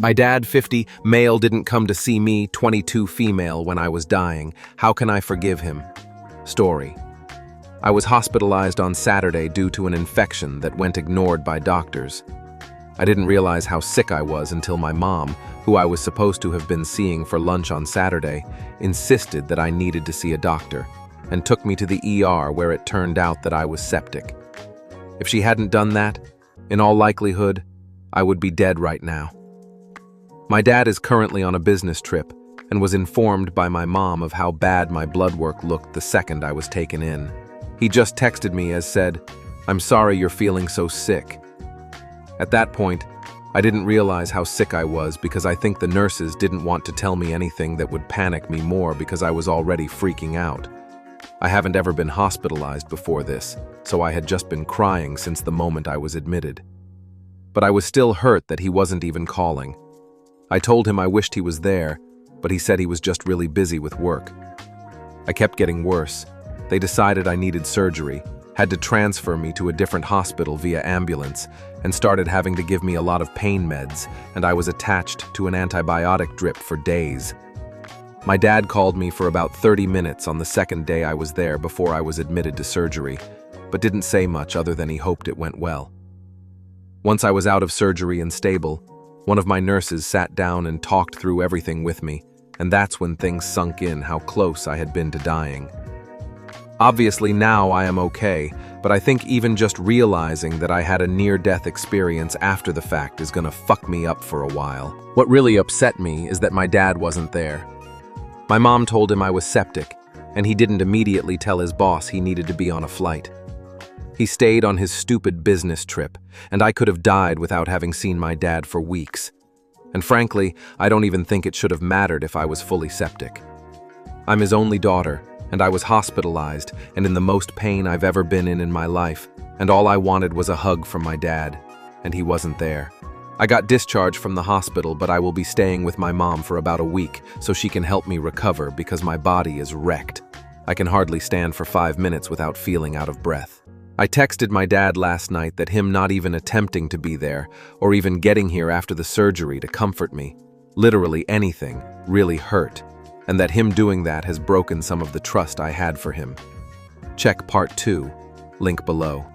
My dad, 50, male, didn't come to see me, 22, female, when I was dying. How can I forgive him? Story. I was hospitalized on Saturday due to an infection that went ignored by doctors. I didn't realize how sick I was until my mom, who I was supposed to have been seeing for lunch on Saturday, insisted that I needed to see a doctor and took me to the ER where it turned out that I was septic. If she hadn't done that, in all likelihood, I would be dead right now. My dad is currently on a business trip and was informed by my mom of how bad my blood work looked the second I was taken in. He just texted me as said, "I'm sorry you're feeling so sick." At that point, I didn't realize how sick I was because I think the nurses didn't want to tell me anything that would panic me more because I was already freaking out. I haven't ever been hospitalized before this, so I had just been crying since the moment I was admitted. But I was still hurt that he wasn't even calling. I told him I wished he was there, but he said he was just really busy with work. I kept getting worse. They decided I needed surgery, had to transfer me to a different hospital via ambulance, and started having to give me a lot of pain meds, and I was attached to an antibiotic drip for days. My dad called me for about 30 minutes on the second day I was there before I was admitted to surgery, but didn't say much other than he hoped it went well. Once I was out of surgery and stable, one of my nurses sat down and talked through everything with me, and that's when things sunk in how close I had been to dying. Obviously now I am okay, but I think even just realizing that I had a near-death experience after the fact is gonna fuck me up for a while. What really upset me is that my dad wasn't there. My mom told him I was septic, and he didn't immediately tell his boss he needed to be on a flight. He stayed on his stupid business trip, and I could have died without having seen my dad for weeks. And frankly, I don't even think it should have mattered if I was fully septic. I'm his only daughter, and I was hospitalized and in the most pain I've ever been in my life, and all I wanted was a hug from my dad, and he wasn't there. I got discharged from the hospital, but I will be staying with my mom for about a week so she can help me recover because my body is wrecked. I can hardly stand for 5 minutes without feeling out of breath. I texted my dad last night that him not even attempting to be there or even getting here after the surgery to comfort me, literally anything, really hurt, and that him doing that has broken some of the trust I had for him. Check part 2, link below.